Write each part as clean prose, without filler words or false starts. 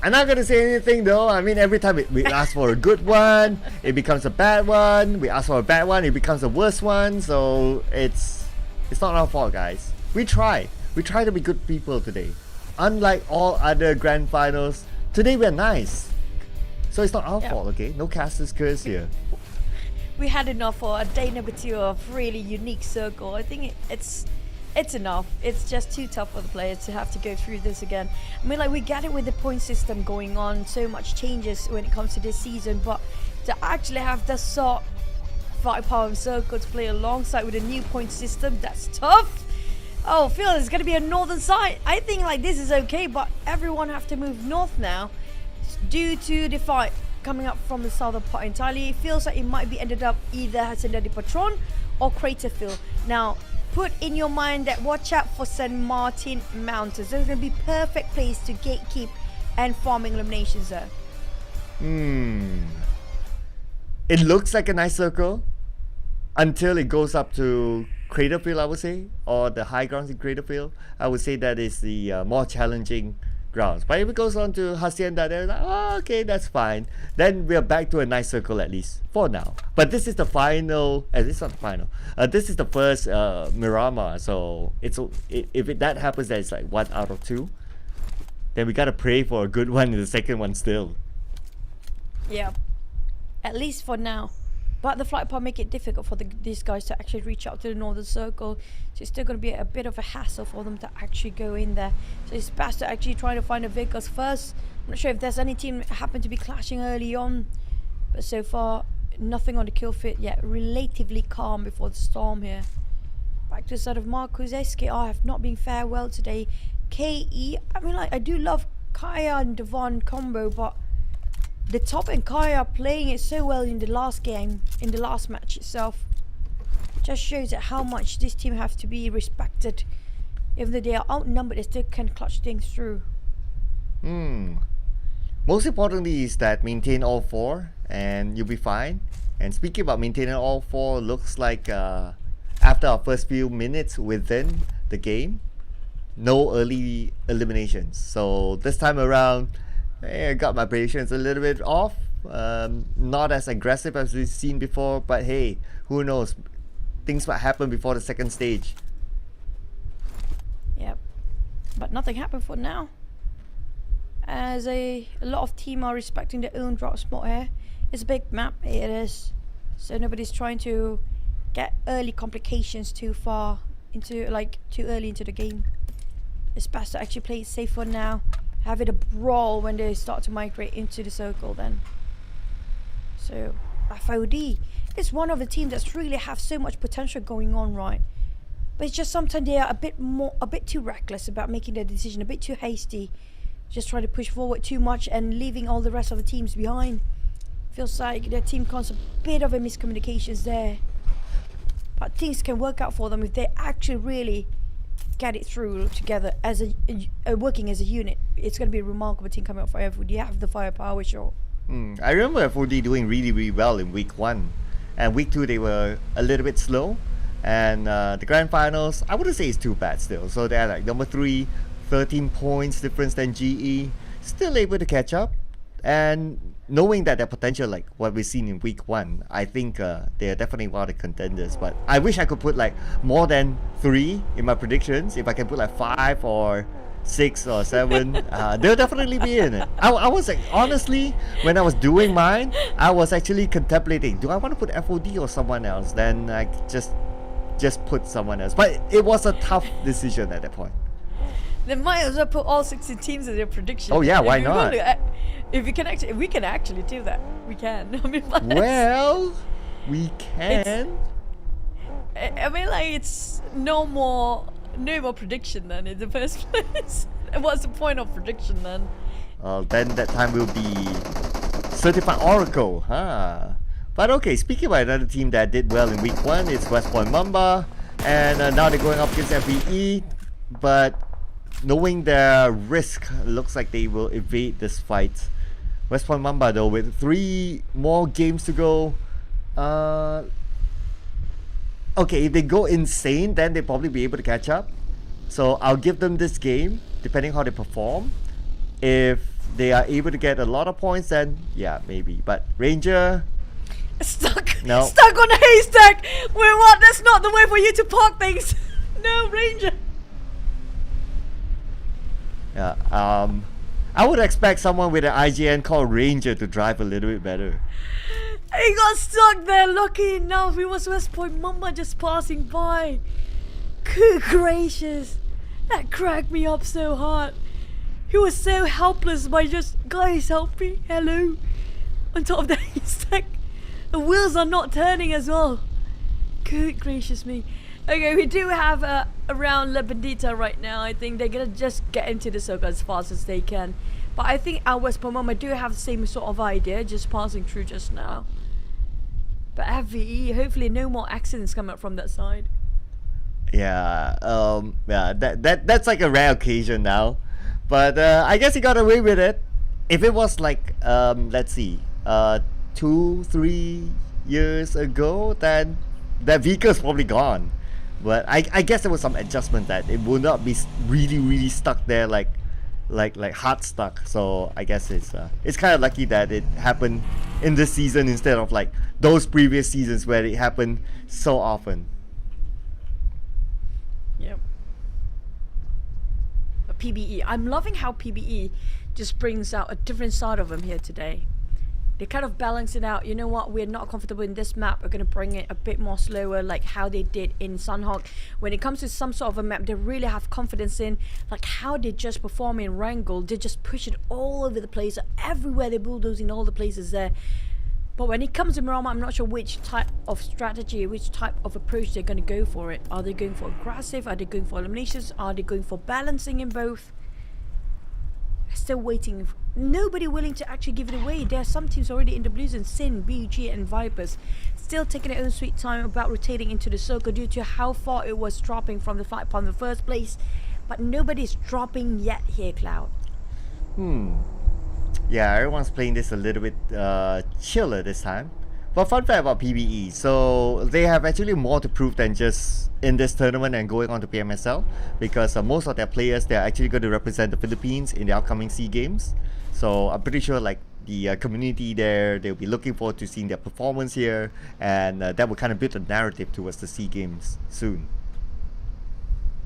I'm not gonna say anything though. I mean, every time we ask for a good one, it becomes a bad one. We ask for a bad one, it becomes the worst one. So it's not our fault, guys. We try to be good people today. Unlike all other grand finals, today we're nice. So it's not our fault, okay? No caster's curse here. We had enough for a day number 2 of really unique circle. I think it's enough. It's just too tough for the players to have to go through this again. I mean, like, we get it with the point system going on, so much changes when it comes to this season, but to actually have the sort firepower and circle to play alongside with a new point system, that's tough. Oh, Phil, it's going to be a northern side. I think like this is okay, but everyone have to move north now due to the fight coming up from the southern part entirely. It feels like it might be ended up either Hacienda de Patron or Craterfield. Now, put in your mind that watch out for San Martin Mountains. There's going to be perfect place to gatekeep and farming eliminations there. It looks like a nice circle until it goes up to Craterfield, I would say, or the high grounds in Craterfield. I would say that is the more challenging grounds. But if it goes on to Hacienda, they're like, oh, okay, that's fine. Then we're back to a nice circle at least for now. But this is the final. It's not the final. This is the first Miramar. So that happens, that it's like 1 out of 2. Then we gotta pray for a good one in the second one still. Yeah, at least for now. But the flight pod make it difficult for these guys to actually reach out to the northern circle. So it's still going to be a bit of a hassle for them to actually go in there. So it's best to actually try to find the vehicles first. I'm not sure if there's any team that happen to be clashing early on. But so far, nothing on the kill fit yet. Relatively calm before the storm here. Back to the side of Marcus. SKR have not been fair well today. KE, I mean, like, I do love Kaya and Devon combo, but the top and Kaya playing it so well in the last game, in the last match itself, just shows that how much this team has to be respected. Even though they are outnumbered, they still can clutch things through. Most importantly is that maintain all 4 and you'll be fine. And speaking about maintaining all 4, looks like after our first few minutes within the game, no early eliminations. So this time around, I got my predictions a little bit off. Not as aggressive as we've seen before, but hey, who knows? Things might happen before the second stage. Yep, but nothing happened for now. As a lot of team are respecting their own drop spot here. It's a big map, it is. So nobody's trying to get early complications too early into the game. It's best to actually play it safe for now. Have it a brawl when they start to migrate into the circle then. So FOD is one of the teams that's really have so much potential going on, right? But it's just sometimes they are a bit too reckless about making their decision, a bit too hasty. Just trying to push forward too much and leaving all the rest of the teams behind. Feels like their team caused a bit of a miscommunications there. But things can work out for them if they actually really get it through together as working as a unit. It's going to be a remarkable team coming up for FOD. You have the firepower, sure. I remember FOD doing really, really well in week 1, and week 2 they were a little bit slow, and the grand finals, I wouldn't say it's too bad still. So they're like number 3, 13 points difference than GE, still able to catch up. And knowing that their potential, like what we've seen in week 1, I think they are definitely one of the contenders. But I wish I could put like more than 3 in my predictions. If I can put like 5 or 6 or 7, they'll definitely be in it. I was like, honestly, when I was doing mine, I was actually contemplating, do I want to put FOD or someone else? Then I just put someone else. But it was a tough decision at that point. They might as well put all 16 teams in their prediction. Oh yeah, why not? If we can actually do that. We can. I mean, well, we can. I mean, like, it's no more prediction then in the first place. What's the point of prediction then? Then that time will be certified Oracle, huh? But okay, speaking about another team that did well in week 1, it's West Point Mamba, and now they're going up against FBE, but knowing their risk, looks like they will evade this fight. West Point Mamba though, with 3 more games to go, okay, if they go insane, then they'll probably be able to catch up. So I'll give them this game, depending how they perform. If they are able to get a lot of points, then yeah, maybe. But Ranger, Stuck. No. Stuck on a haystack. Wait, what? That's not the way for you to park things. No, Ranger. yeah, I would expect someone with an IGN called Ranger to drive a little bit better. He got stuck there. Lucky enough, it was West Point Mama just passing by. Good gracious. That cracked me up so hard. He was so helpless by just, guys, help me. Hello. On top of the haystack. The wheels are not turning as well. Good gracious me. Okay, we do have around La Bandita right now. I think they're gonna just get into the circle as fast as they can. But I think our West Pomoma do have the same sort of idea, just passing through just now. But FVE, hopefully no more accidents come up from that side. Yeah, that's like a rare occasion now. But I guess he got away with it. If it was like, let's see, 2-3 years ago, then that vehicle's probably gone. But I guess there was some adjustment that it will not be really stuck there like hard stuck. So I guess it's kind of lucky that it happened in this season instead of like those previous seasons where it happened so often. Yep. But PBE, I'm loving how PBE just brings out a different side of him here today. They kind of balance it out. You know what? We're not comfortable in this map. We're going to bring it a bit more slower, like how they did in Sunhawk. When it comes to some sort of a map they really have confidence in, like how they just perform in Wrangle. They just push it all over the place. Everywhere they're bulldozing all the places there. But when it comes to Marama, I'm not sure which type of strategy, which type of approach they're going to go for it. Are they going for aggressive? Are they going for eliminations? Are they going for balancing in both? Still waiting. Nobody willing to actually give it away. There are some teams already in the blues, and Sin, BG and Vipers still taking their own sweet time about rotating into the circle due to how far it was dropping from the fight upon the first place. But nobody's dropping yet here, Cloud. Yeah, everyone's playing this a little bit chiller this time. But fun fact about PBE, so they have actually more to prove than just in this tournament and going on to PMSL, because most of their players, they're actually going to represent the Philippines in the upcoming SEA Games. So I'm pretty sure like the community there, they'll be looking forward to seeing their performance here, and that will kind of build a narrative towards the SEA Games soon.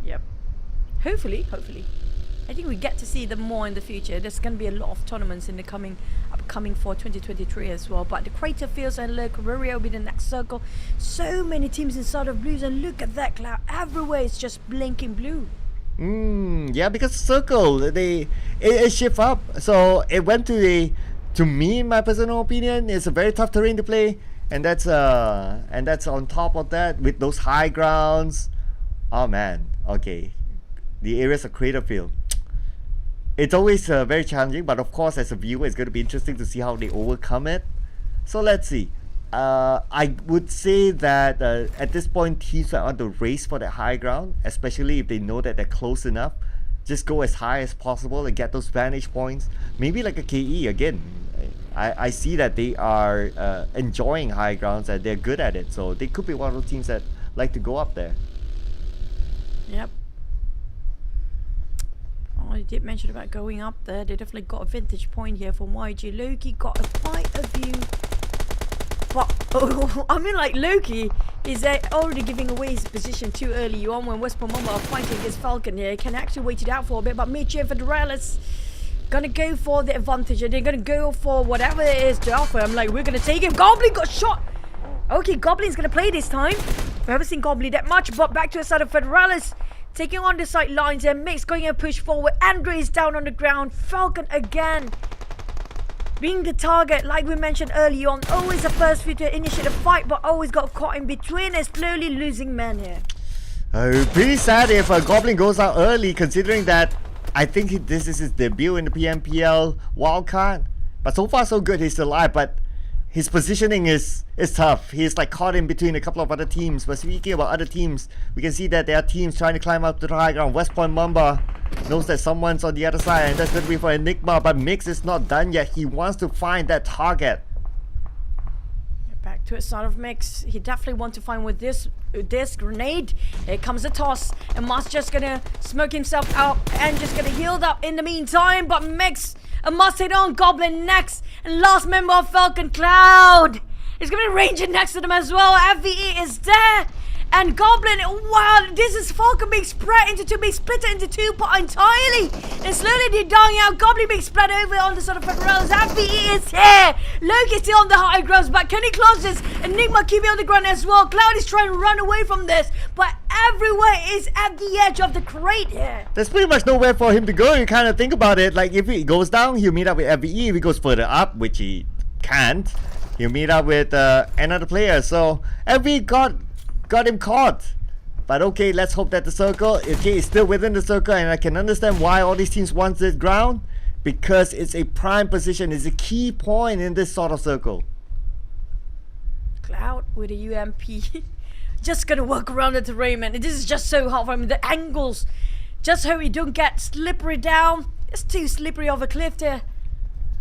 Yep. Hopefully. I think we get to see them more in the future. There's going to be a lot of tournaments in the upcoming for 2023 as well. But the Crater Fields and Le Correria will be the next circle. So many teams inside of blues, and look at that, Cloud. Everywhere it's just blinking blue. Yeah, because Circle, it shift up. So it went to me, in my personal opinion, it's a very tough terrain to play. And that's on top of that with those high grounds. Oh man, okay. The areas of Crater Field. It's always very challenging, but of course as a viewer it's going to be interesting to see how they overcome it. So let's see. I would say that at this point teams are on the race for that high ground, especially if they know that they're close enough. Just go as high as possible and get those vantage points. Maybe like a KE again. I see that they are enjoying high grounds and they're good at it. So they could be one of those teams that like to go up there. Yep. Oh, you did mention about going up there. They definitely got a vintage point here from YG. Loki got quite a view. But, I mean, like, Loki is already giving away his position too early on when West Pomoma are fighting against Falcon here. Can actually wait it out for a bit, but Michi and Federalis gonna go for the advantage, and they're gonna go for whatever it is to offer. I'm like, we're gonna take him. Goblin got shot. Okay, Goblin's gonna play this time. We haven't seen Goblin that much, but back to the side of Federalis. Taking on the sight lines and Mix going and push forward. Andre is down on the ground. Falcon again being the target, like we mentioned early on. Always the first few to initiate a fight, but always got caught in between and slowly losing men here. Pretty sad if a Goblin goes out early, considering that I think this is his debut in the PMPL wildcard. But so far so good, he's still alive, but his positioning is tough. He's like caught in between a couple of other teams. But speaking about other teams, we can see that there are teams trying to climb up to the high ground. West Point Mamba knows that someone's on the other side, and that's going to be for Enigma. But Mix is not done yet. He wants to find that target. Back to a side of Mix. He definitely wants to find with this grenade. Here comes the toss, and Mas just gonna smoke himself out and just gonna heal up in the meantime. But Mix And must take on Goblin next. And last member of Falcon Cloud. There's going to be Ranger next to them as well. FVE is there. And Goblin, wow, this is Falcon being split into two entirely. And slowly they're dying out. Goblin being spread over on the sort of Federals. FVE is here. Loki's still on the high grounds, but can he close this? Enigma keeping on the ground as well. Cloud is trying to run away from this, but everywhere is at the edge of the crate here. There's pretty much nowhere for him to go. You kind of think about it. Like, if he goes down, he'll meet up with FVE. If he goes further up, which he can't, he'll meet up with another player. So FVE got him caught. But okay, let's hope that the circle is still within the circle, and I can understand why all these teams want this ground, because it's a prime position, it's a key point in this sort of circle. Cloud with a UMP. Just gonna work around the terrain, man. This is just so hard for him. The angles. Just hope he don't get slippery down. It's too slippery of a cliff there.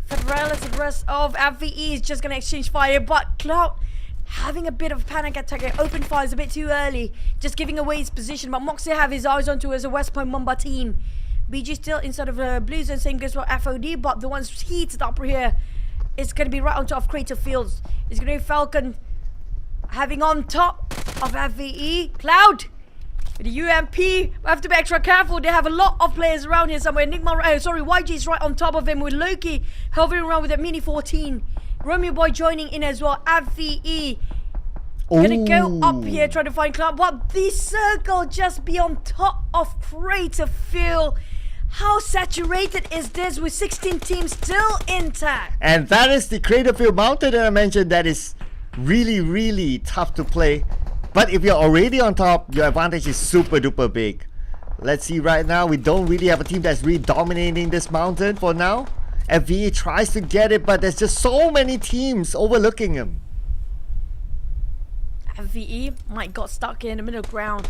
Federales and the rest of FVE is just gonna exchange fire, but Cloud having a bit of a panic attack. Open fires a bit too early, just giving away his position. But Moxie have his eyes onto as a West Point Mamba team. BG still inside of Blues, and same goes for FOD. But the ones heated up here, it's going to be right on top of Crater Fields. It's going to be Falcon having on top of FVE. Cloud with the UMP. We have to be extra careful. They have a lot of players around here somewhere. YG is right on top of him with Loki hovering around with a Mini 14. Romeo Boy joining in as well. FVE gonna go up here trying to find Cloud, but the circle just be on top of Crater Field. How saturated is this with 16 teams still intact? And that is the Crater Field Mountain that I mentioned. That is really, really tough to play. But if you're already on top, your advantage is super duper big. Let's see right now, we don't really have a team that's really dominating this mountain for now. FVE tries to get it, but there's just so many teams overlooking him. FVE might got stuck in the middle ground.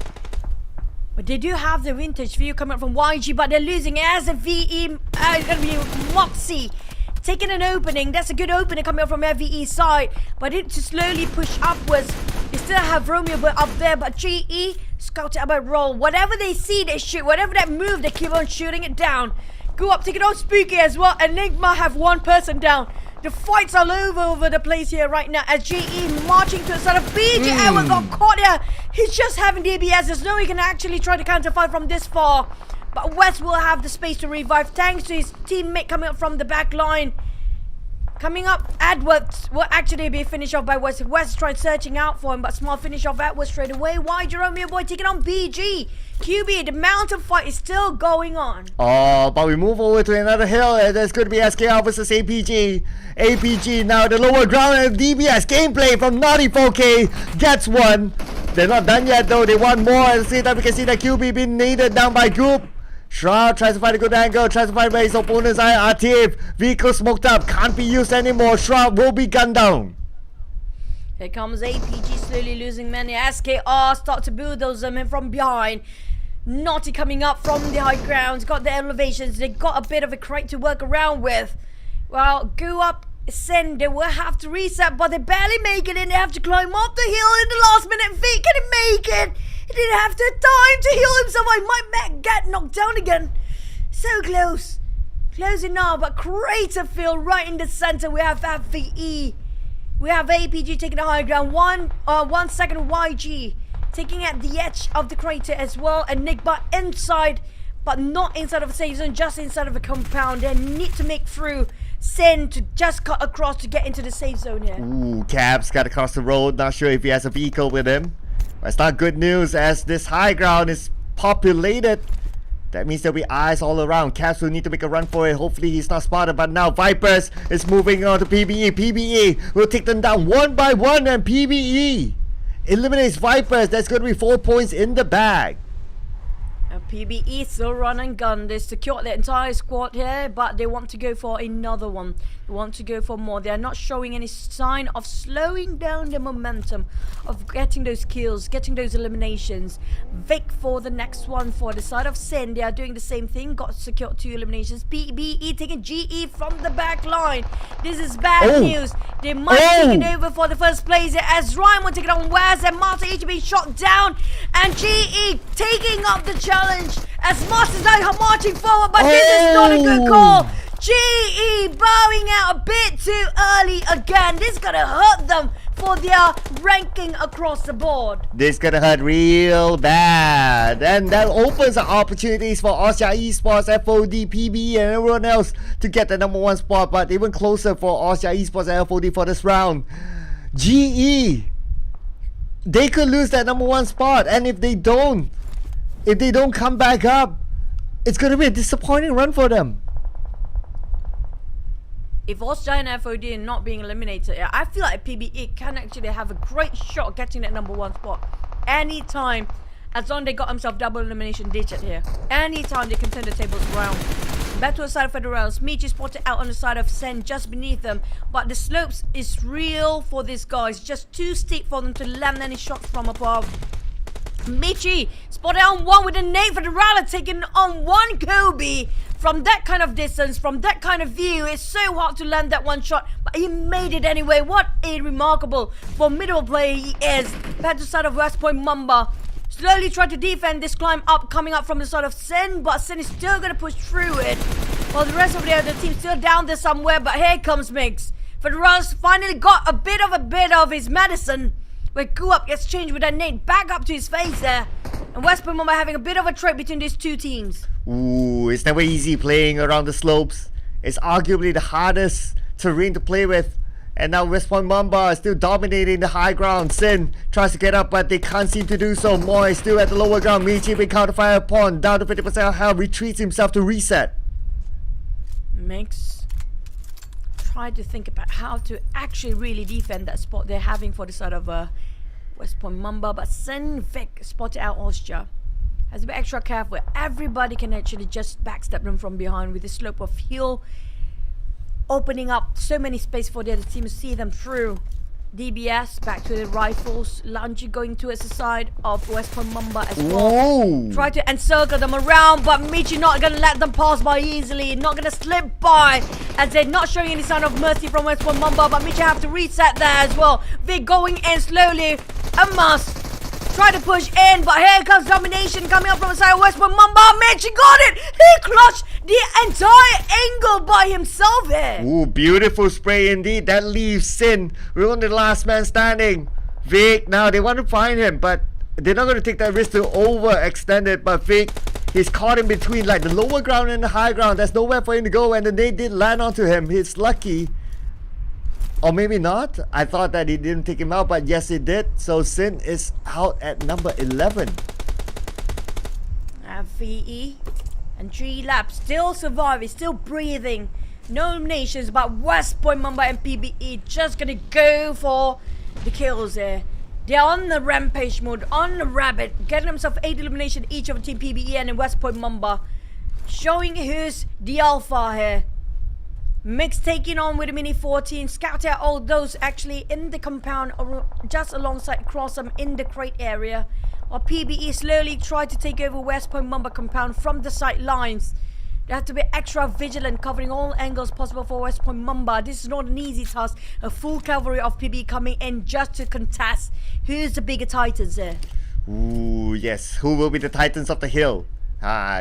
But they do have the vintage view coming up from YG, but they're losing as a VE. It's going to be Moxie taking an opening. That's a good opening coming up from FVE's side. But it to slowly push upwards. They still have Romeo up there, but GE scouted about roll. Whatever they see, they shoot. Whatever that move, they keep on shooting it down. Go up, take it on Spooky as well. Enigma have one person down. The fights all over the place here right now as GE marching to the side of BG. Edward got caught here. He's just having DBS. There's no way he can actually try to counterfight from this far. But West will have the space to revive thanks to his teammate coming up from the back line. Coming up, Edwards will actually be finished off by West. West tried searching out for him, but small finish off Edwards straight away. Why Jerome Boy taking on BG? QB, the mountain fight is still going on. Oh, but we move over to another hill, and there's going to be SKR versus APG. APG now the lower ground, and DBS gameplay from Naughty 4K gets one. They're not done yet though, they want more. At the same time, we can see that QB being needed down by Goop. Shroud tries to find a good angle, tries to find where his opponent's eye. Atif, vehicle smoked up, can't be used anymore. Shroud will be gunned down. Here comes APG slowly losing many. SKR start to bulldoze them in from behind. Naughty coming up from the high grounds, got the elevations, they got a bit of a crate to work around with. Well, go up, send, they will have to reset, but they barely make it, and they have to climb up the hill in the last minute. V, can he make it? He didn't have the time to heal himself. I might get knocked down again. So close. Close enough, but Crater Field right in the center. We have FVE. We have APG taking the high ground. 1 second YG taking at the edge of the crater as well. And Nigba inside, but not inside of a safe zone, just inside of a compound. They need to make through. Send to just cut across to get into the safe zone here. Ooh, Cap's got to cross the road. Not sure if he has a vehicle with him. It's not good news as this high ground is populated. That means there'll be eyes all around. Caps will need to make a run for it. Hopefully he's not spotted. But now Vipers is moving on to PBE. PBE will take them down one by one, and PBE eliminates Vipers. That's going to be 4 points in the bag. And PBE still run and gun. They secured the entire squad here, but they want to go for another one. They want to go for more. They are not showing any sign of slowing down the momentum of getting those kills, getting those eliminations. Vic for the next one for the side of Sin. They are doing the same thing. Got secured 2 eliminations. PBE taking GE from the back line. This is bad news. They might take it over for the first place as Ryan will take it on West, and Master H being shot down, and GE taking up the challenge as Masters are marching forward, but this is not a good call. GE FOD bowing out a bit too early again. This is gonna hurt them for their ranking across the board. This gonna hurt real bad, and that opens up opportunities for Austria Esports, FOD, PBE, and everyone else to get the number 1 spot, but even closer for Austria Esports and FOD for this round. GE, they could lose that number 1 spot, and if they don't come back up, it's gonna be a disappointing run for them. If Austria and FOD are not being eliminated, I feel like PBE can actually have a great shot at getting that number 1 spot. Anytime, as long as they got themselves double elimination digit here. Anytime they can turn the tables around. Back to the side of Federals. Michi spotted out on the side of Sen just beneath them. But the slopes is real for these guys. Just too steep for them to land any shots from above. Michi spotted on 1 with a nade for the Rally, taking on 1 Kobe. From that kind of distance, from that kind of view, it's so hard to land that 1 shot, but he made it anyway. What a remarkable formidable player he is. Back to the side of West Point Mamba. Slowly try to defend this climb up, coming up from the side of Sen, but Sen is still going to push through it. While the rest of the other team still down there somewhere, but here comes Mix. Federals finally got a bit of his medicine. Where Guap gets changed with a nade back up to his face there. And West Point Mamba having a bit of a trade between these 2 teams. Ooh, it's never easy playing around the slopes. It's arguably the hardest terrain to play with. And now West Point Mamba is still dominating the high ground. Sin tries to get up, but they can't seem to do so. Moy still at the lower ground. Michi being counterfire upon. Down to 50% health. Retreats himself to reset. Mix try to think about how to actually really defend that spot they're having for the side of West Point Mamba. But Sen Vic spotted out Austria. Has to be extra careful. Everybody can actually just backstab them from behind with the slope of hill, opening up so many space for the other team to see them through. DBS back to the rifles. Lungy going towards the side of West Point Mamba as well. Whoa. Try to encircle them around, but Michi not gonna let them pass by easily. Not gonna slip by, as they're not showing any sign of mercy from West Point Mamba. But Michi have to reset there as well. Vic going in slowly. A must. Try to push in, but here comes domination coming up from the side of West Point Mamba. Michi got it. He clutched the entire angle by himself here. Ooh, beautiful spray indeed. That leaves Sin. We're only the last man standing. Vic, now they want to find him, but they're not going to take that risk to overextend it. But Vic, he's caught in between like the lower ground and the high ground. There's nowhere for him to go, and then they did land onto him. He's lucky. Or maybe not. I thought that he didn't take him out, but yes, it did. So Sin is out at number 11. VE and 3 laps, still surviving, still breathing. No eliminations, but West Point Mamba and PBE just gonna go for the kills there. They're on the rampage mode, on the rabbit, getting themselves 8 elimination each of Team PBE and West Point Mamba. Showing who's the alpha here. Mix taking on with a Mini 14, scout out all those actually in the compound or just alongside cross them in the crate area. While PBE slowly try to take over West Point Mamba compound from the sight lines. They have to be extra vigilant, covering all angles possible for West Point Mamba. This is not an easy task. A full cavalry of PBE coming in just to contest. Who's the bigger titans there? Ooh, yes. Who will be the titans of the hill?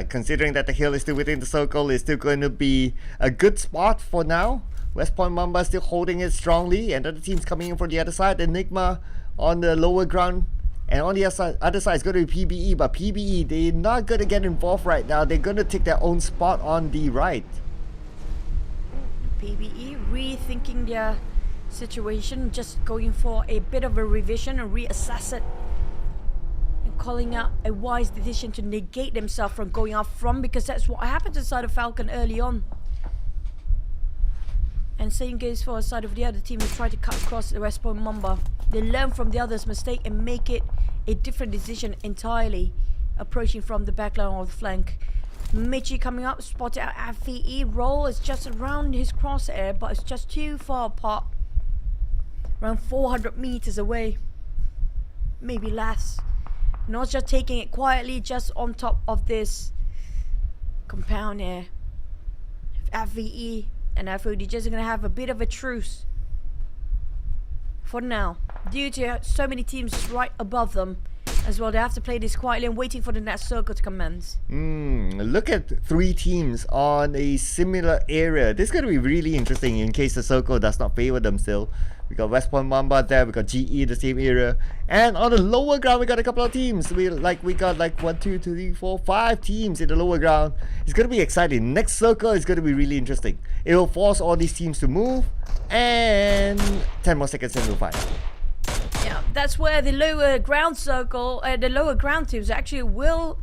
Considering that the hill is still within the circle, it's still going to be a good spot for now. West Point Mamba still holding it strongly, and other teams coming in from the other side. Enigma on the lower ground, and on the other side is going to be PBE. But PBE, they're not going to get involved right now. They're going to take their own spot on the right. PBE rethinking their situation, just going for a bit of a revision and reassess it. Calling out a wise decision to negate themselves from going up from, because that's what happened to the side of Falcon early on. And same goes for the side of the other team who tried to cut across the West Point Mamba. They learn from the other's mistake and make it a different decision entirely, approaching from the back line or the flank. Michi coming up, spotted at FVE. Roll is just around his crosshair, but it's just too far apart. Around 400 meters away, maybe less. Not just taking it quietly, just on top of this compound here. FVE and FOD just gonna have a bit of a truce for now, due to so many teams right above them. as well. They have to play this quietly and waiting for the next circle to commence. Look at 3 teams on a similar area. This is going to be really interesting in case the circle does not favor them still. We got West Point Mamba there, we got GE the same area. And on the lower ground, we got a couple of teams. We got like 1, 2, 3, 4, 5 teams in the lower ground. It's going to be exciting. Next circle is going to be really interesting. It will force all these teams to move. And 10 more seconds and we'll find. Yeah, that's where the lower ground circle, the lower ground teams actually will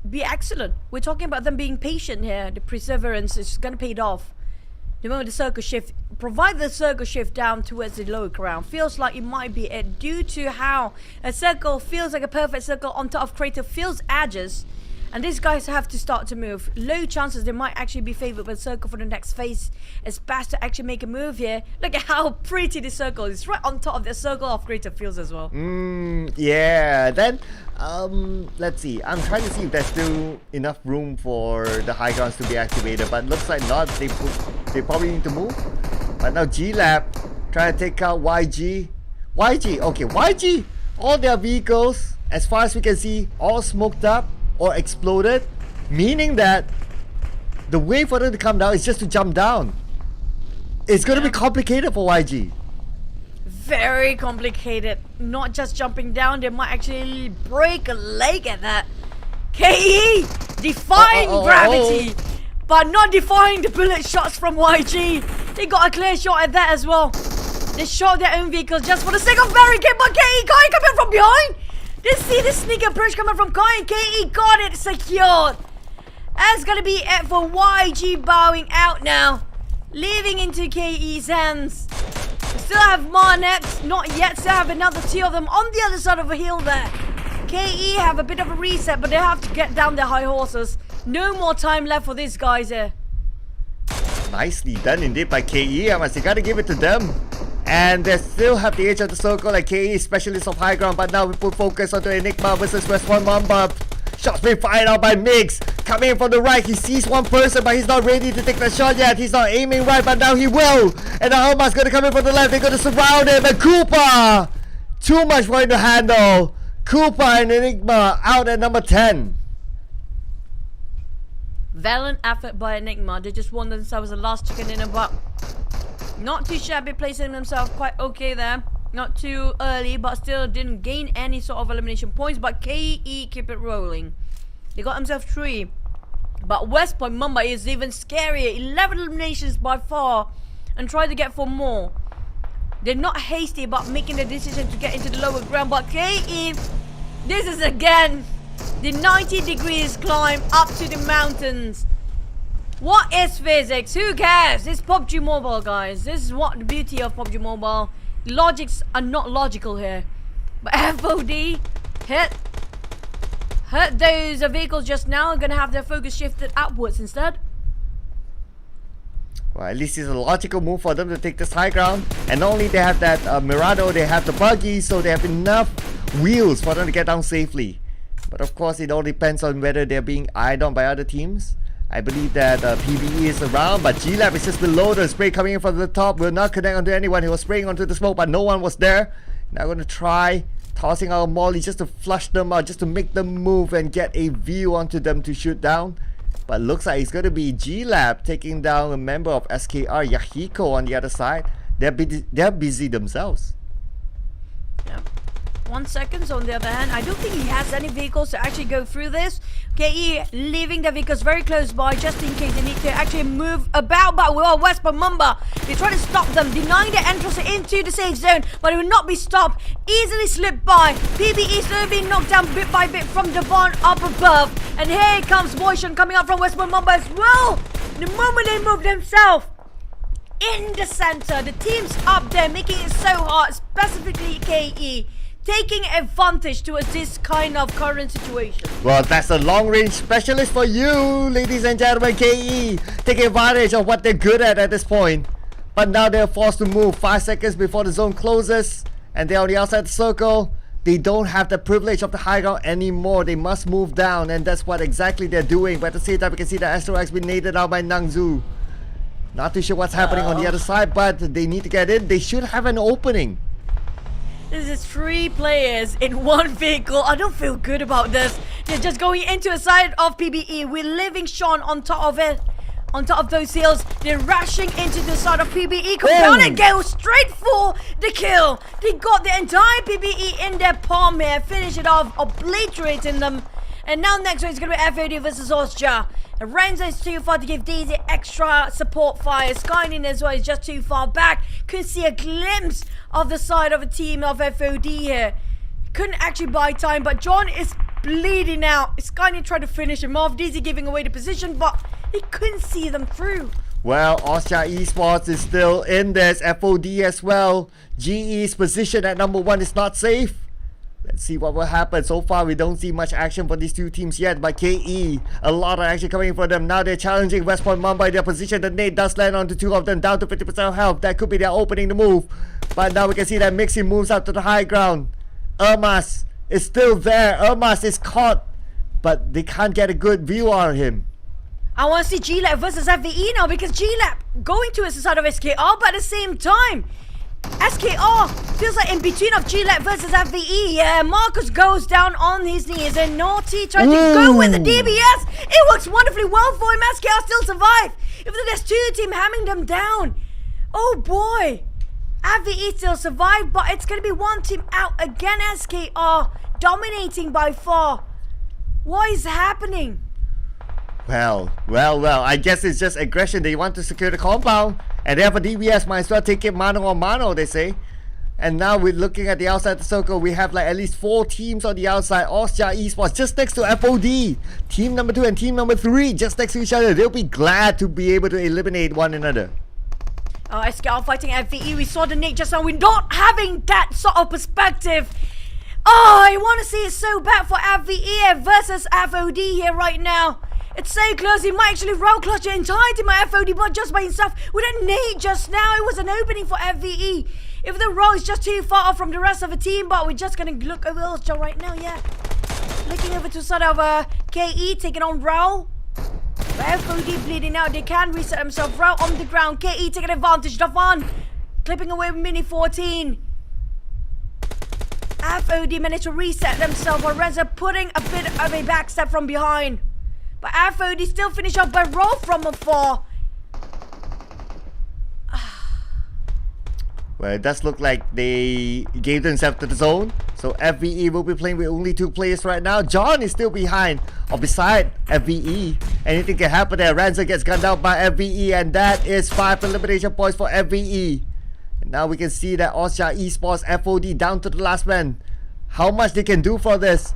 be excellent. We're talking about them being patient here. The perseverance is going to pay it off. The moment the circle shift, provide the circle shift down towards the lower ground, feels like it might be it due to how a circle feels like a perfect circle on top of crater feels edges. And these guys have to start to move. Low chances they might actually be favored by the circle for the next phase. It's best to actually make a move here. Look at how pretty the circle is. Right on top of the circle of greater fields as well. Yeah. Then, let's see. I'm trying to see if there's still enough room for the high grounds to be activated. But looks like not. They probably need to move. But now G-Lab trying to take out YG. Okay, YG. All their vehicles, as far as we can see, all smoked up or exploded, meaning that the way for them to come down is just to jump down. It's going to be complicated for YG. Very complicated. Not just jumping down, they might actually break a leg at that. KE defying gravity, but not defying the bullet shots from YG. They got a clear shot at that as well. They shot their own vehicles just for the sake of barricade, but KE coming from behind. They see the sneak approach coming from Kai, and KE got it secured. That's gonna be it for YG bowing out now, leaving into KE's hands. We still have Marnets, not yet. Still have another 2 of them on the other side of the hill there. KE have a bit of a reset, but they have to get down their high horses. No more time left for these guys here. Nicely done indeed by KE. I must say, gotta give it to them. And they still have the edge of the circle like KE, specialist of high ground. But now we put focus onto Enigma versus West One Mamba. Shots being fired out by Mix. Coming in from the right, he sees one person, but he's not ready to take the shot yet. He's not aiming right, but now he will. And now Alma's going to come in from the left. They're going to surround him. And Koopa! Too much for him to handle. Koopa and Enigma out at number 10. Valiant effort by Enigma. They just won themselves the last chicken dinner, but not too shabby, placing themselves quite okay there. Not too early, but still didn't gain any sort of elimination points. But KE keep it rolling. They got themselves 3. But West Point Mamba is even scarier. 11 eliminations by far, and try to get 4 more. They're not hasty about making the decision to get into the lower ground. But KE, this is again the 90 degrees climb up to the mountains. What is physics? Who cares? It's PUBG Mobile, guys. This is what the beauty of PUBG Mobile. Logics are not logical here. But FOD hit those vehicles just now. Are gonna have their focus shifted upwards instead. Well, at least it's a logical move for them to take this high ground. And not only they have that Mirado, they have the buggy, so they have enough wheels for them to get down safely. But of course, it all depends on whether they're being eyed on by other teams. I believe that PBE is around, but G-Lab is just below. The spray coming in from the top will not connect onto anyone. He was spraying onto the smoke, but no one was there. Now going to try tossing out a molly just to flush them out, just to make them move and get a view onto them to shoot down. But looks like it's going to be G-Lab taking down a member of SKR, Yahiko, on the other side. They're busy themselves. Yeah. 1 second. On the other hand, I don't think he has any vehicles to actually go through this. KE leaving the vehicles very close by just in case they need to actually move about. But well, West Point Mamba, they try to stop them, denying the entrance into the safe zone, but it will not be stopped. Easily slipped by. PBE slowly being knocked down bit by bit from the barn up above. And here comes Boyshan coming up from West Point Mamba as well. The moment they move themselves in the center, the team's up there making it so hard, specifically KE. Taking advantage towards this kind of current situation. Well, that's a long-range specialist for you, ladies and gentlemen. KE taking advantage of what they're good at this point. But now they're forced to move 5 seconds before the zone closes. And they're on the outside the circle. They don't have the privilege of the high ground anymore. They must move down, and that's what exactly they're doing. But at the same time, we can see the Astro X being naded out by Nangzu. Not too sure what's happening on the other side, but they need to get in. They should have an opening. This is 3 players in 1 vehicle. I don't feel good about this. They're just going into a side of PBE. We're leaving Sean on top of it. On top of those hills, they're rushing into the side of PBE. Compound and go straight for the kill. They got the entire PBE in their palm here. Finish it off, obliterating them. And now next one is going to be FOD versus Austria. Renzo is too far to give Daisy extra support fire. Skynin as well is just too far back. Couldn't see a glimpse of the side of a team of FOD here. Couldn't actually buy time, but John is bleeding out. Skynin tried to finish him off. Daisy giving away the position, but he couldn't see them through. Well, Austria Esports is still in this. FOD as well. GE's position at number 1 is not safe. Let's see what will happen. So far, we don't see much action for these 2 teams yet. But KE, a lot of action coming for them. Now they're challenging West Point Mumbai. Their position, the nade does land onto 2 of them, down to 50% health. That could be their opening the move. But now we can see that Mixie moves up to the high ground. Ermas is still there. Ermas is caught, but they can't get a good view on him. I want to see G-Lab versus FVE now, because G-Lab going to the side of SKR, but at the same time, SKR feels like in between of G-Lab versus FVE. Yeah, Marcus goes down on his knees and Naughty tries to go with the DBS. It works wonderfully well for him. SKR still survive, even though there's 2 teams hammering them down. Oh boy, FVE still survive, but it's going to be 1 team out again. SKR dominating by far. What is happening? Well, I guess it's just aggression. They want to secure the compound. And therefore DBS might as well take it mano a mano, they say. And now we're looking at the outside the circle. We have like at least 4 teams on the outside. Austria Esports just next to FOD. Team number 2 and team number 3 just next to each other. They'll be glad to be able to eliminate one another. SKR fighting FVE. We saw the nade just now. We're not having that sort of perspective. Oh, I want to see it so bad for FVE versus FOD here right now. It's so close. He might actually roll clutch the entire team of FOD, but just by himself. With a nade just now, it was an opening for FVE. If the roll is just too far off from the rest of the team, but we're just going to look over Ulster right now, yeah. Looking over to sort of KE, taking on Raul. But FOD bleeding out. They can reset themselves. Raul on the ground. KE taking advantage. Davan clipping away with Mini 14. FOD managed to reset themselves, while Renzo putting a bit of a backstep from behind. But FOD still finish off by roll from afar. Well, it does look like they gave themselves to the zone. So FVE will be playing with only 2 players right now. John is still behind or beside FVE. Anything can happen there. Ranza gets gunned out by FVE, and that is 5 elimination points for FVE. And now we can see that Austria Esports FOD down to the last man. How much they can do for this.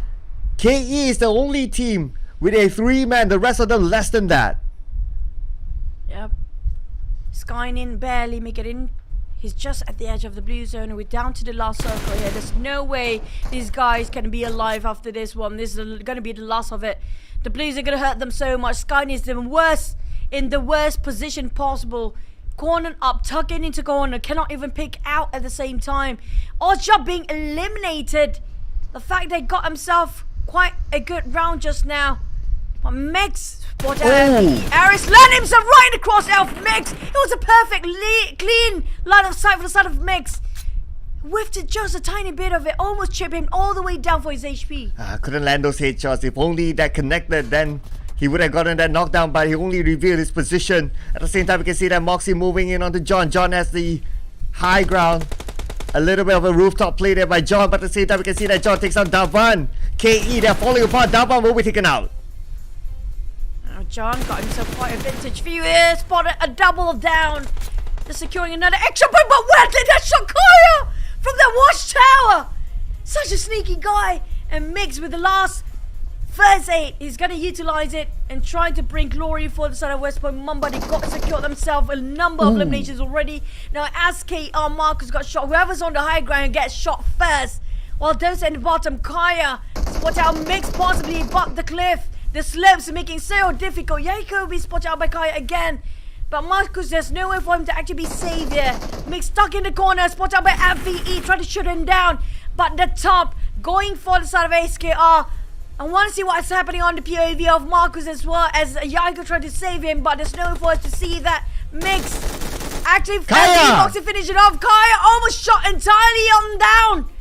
KE is the only team with a 3-man, the rest of them less than that. Yep. Skynin barely make it in. He's just at the edge of the blue zone, and we're down to the last circle here. There's no way these guys can be alive after this one. This is going to be the last of it. The Blues are going to hurt them so much. Skynin is in the worst position possible. Corner up, tucking into corner, cannot even pick out at the same time. Austria being eliminated. The fact they got himself quite a good round just now. But Megs spotted Aris landed himself right across Elf Megs. It was a perfect clean line of sight for the side of Megs. Whiffed it just a tiny bit of it, almost chipped him all the way down for his HP. Couldn't land those headshots. If only that connected, then he would have gotten that knockdown, but he only revealed his position. At the same time, we can see that Moxie moving in onto John. John has the high ground. A little bit of a rooftop play there by John, but at the same time, we can see that John takes on Davan. KE, they're falling apart. Davan will be taken out. Now John got himself quite a vintage view here. Spotted a double down. They're securing another extra point, but where did that SAKURA from the watchtower? Such a sneaky guy. And Mix with the last first aid. He's going to utilize it and try to bring glory for the side of West Point Mumbai. They got to secure themselves a number of eliminations already. Now as KR Marcus got shot, whoever's on the high ground gets shot first. While those at the bottom, Kaya spot out Mix possibly above the cliff. The slopes are making so difficult. Jacobi spotted out by Kaya again. But Marcus, there's no way for him to actually be saved here. Mix stuck in the corner, spotted out by FVE, trying to shoot him down. But the top, going for the side of SKR. I want to see what's happening on the POV of Marcus as well, as Yaiko tried to save him, but there's no way for us to see that. Mix actually Kaya to finish it off. Kaya almost shot entirely on down.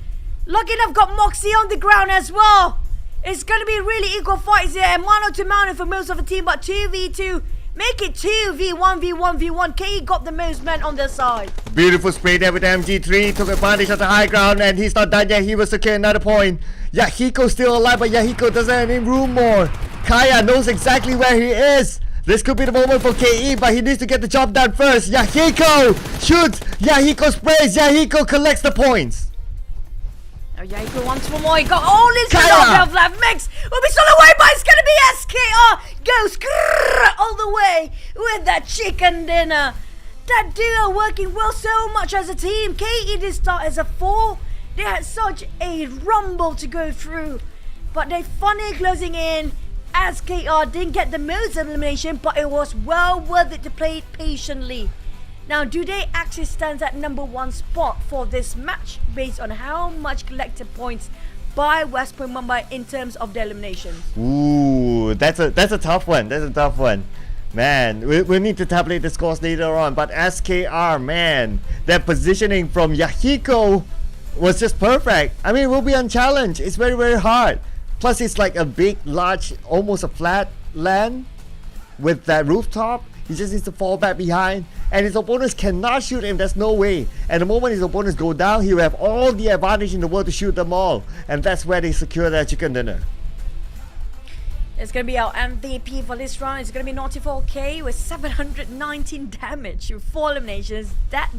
Lucky enough, got Moxie on the ground as well. It's going to be really equal fights here. Mano to mano for most of the team, but 2v2. Make it 2v1v1v1. KE got the most men on their side. Beautiful spray there with MG3. Took advantage of the high ground, and he's not done yet. He will secure another point. Yahiko's still alive, but Yahiko doesn't have any room more. Kaya knows exactly where he is. This could be the moment for KE, but he needs to get the job done first. Yahiko shoots. Yahiko sprays. Yahiko collects the points. Now Yahiko wants one more. He got all his Kaya! left. Mix will be stolen away, but it's going to be SKR. Goes all the way with that chicken dinner. That duo working well so much as a team. KE did start as a 4. They had such a rumble to go through, but they finally closing in. As KR didn't get the most elimination, but it was well worth it to play it patiently. Now, do they actually stand at number 1 spot for this match based on how much collected points by West Point Mumbai in terms of the eliminations? Ooh, that's a tough one. That's a tough one. Man, we'll need to tabulate the scores later on. But SKR, man, that positioning from Yahiko was just perfect. I mean, we'll be unchallenged. It's very, very hard. Plus, it's like a big, large, almost a flat land with that rooftop. He just needs to fall back behind, and his opponents cannot shoot him. There's no way. And the moment his opponents go down, he will have all the advantage in the world to shoot them all. And that's where they secure their chicken dinner. It's going to be our MVP for this round. It's going to be Naughty4K with 719 damage with 4 eliminations. That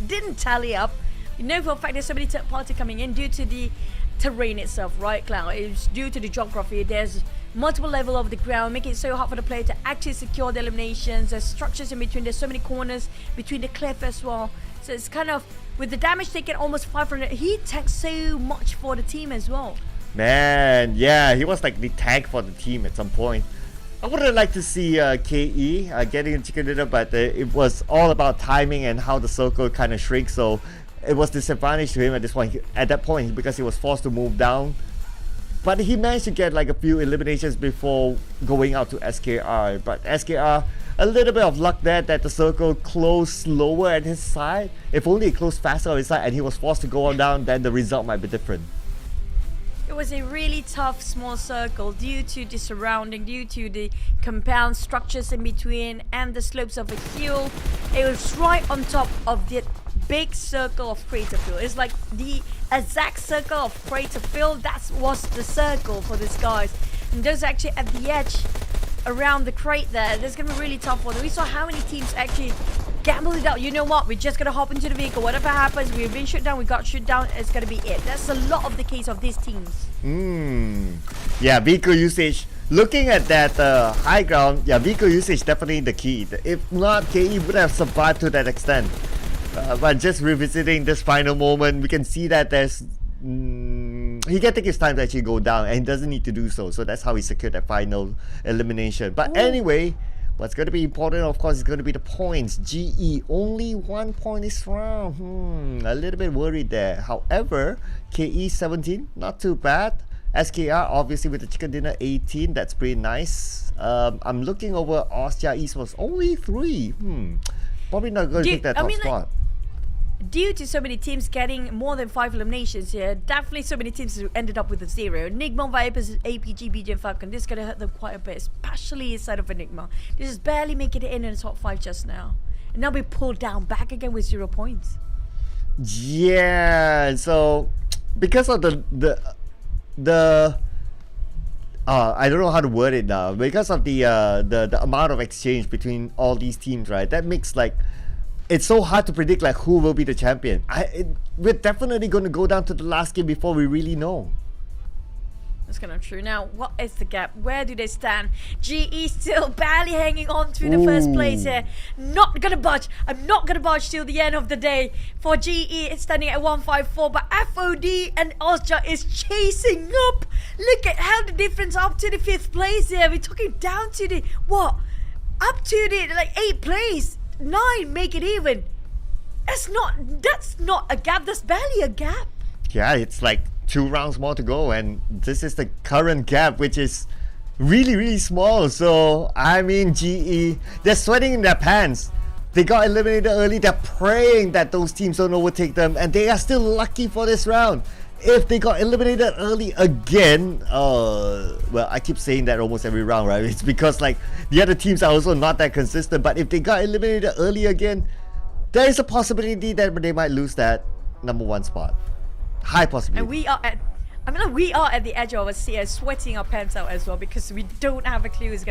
didn't tally up. You know for a fact there's so many third party coming in due to the terrain itself, right, Cloud? It's due to the geography. There's multiple level of the ground, making it so hard for the player to actually secure the eliminations. There's structures in between. There's so many corners between the cliff as well. So it's kind of, with the damage taken almost 500, he takes so much for the team as well. Man, yeah, he was like the tank for the team at some point. I would have liked to see KE getting a chicken dinner, but it was all about timing and how the circle kind of shrinks. So it was disadvantage to him at this point. At that point, because he was forced to move down. But he managed to get like a few eliminations before going out to SKR. But SKR, a little bit of luck there that the circle closed slower at his side. If only it closed faster on his side and he was forced to go on down, then the result might be different. It was a really tough small circle due to the surrounding, due to the compound structures in between and the slopes of the hill. It was right on top of the big circle of crater field. It's like the exact circle of crater field. That was the circle for these guys. And those actually at the edge around the crate there. That's going to be really tough for them. We saw how many teams actually gamble it out. You know what? We're just going to hop into the vehicle. Whatever happens, we've been shut down. We got shut down. It's going to be it. That's a lot of the case of these teams. Yeah, vehicle usage. Looking at that high ground, yeah, vehicle usage definitely the key. If not, KE would have survived to that extent. But just revisiting this final moment, we can see that there's he can take his time to actually go down, and he doesn't need to do so. So that's how he secured that final elimination. But anyway, what's going to be important, of course, is going to be the points. GE, only 1 point this round. A little bit worried there. However, KE 17, not too bad. SKR, obviously, with the chicken dinner 18, that's pretty nice. I'm looking over Austria East was only 3. Probably not going to take that top spot. Due to so many teams getting more than 5 eliminations here, definitely so many teams ended up with a 0. Enigma, Vipers, APG, BG and Falcon, this is going to hurt them quite a bit, especially inside of Enigma. This is barely making it in the top 5 just now. And now we pulled down back again with 0 points. Yeah, so because of the I don't know how to word it now. Because of the amount of exchange between all these teams, right? That makes like it's so hard to predict like who will be the champion. We're definitely going to go down to the last game before we really know. That's kind of true. Now, what is the gap? Where do they stand? GE still barely hanging on to the first place here. Not gonna budge. I'm not gonna budge till the end of the day. For GE, it's standing at 154, but FOD and Austria is chasing up. Look at how the difference up to the 5th place here. We're talking down to the what? Up to the like 8th place. 9, make it even. That's not a gap. That's barely a gap. Yeah, it's like 2 rounds more to go, and this is the current gap, which is really, really small. So I mean, GE, they're sweating in their pants. They got eliminated early. They're praying that those teams don't overtake them, and they are still lucky for this round. if they got eliminated early again, well, I keep saying that almost every round, right? It's because like the other teams are also not that consistent. But if they got eliminated early again, there is a possibility that they might lose that #1 spot. High possibility. And we are at the edge of our seat, sweating our pants out as well because we don't have a clue who's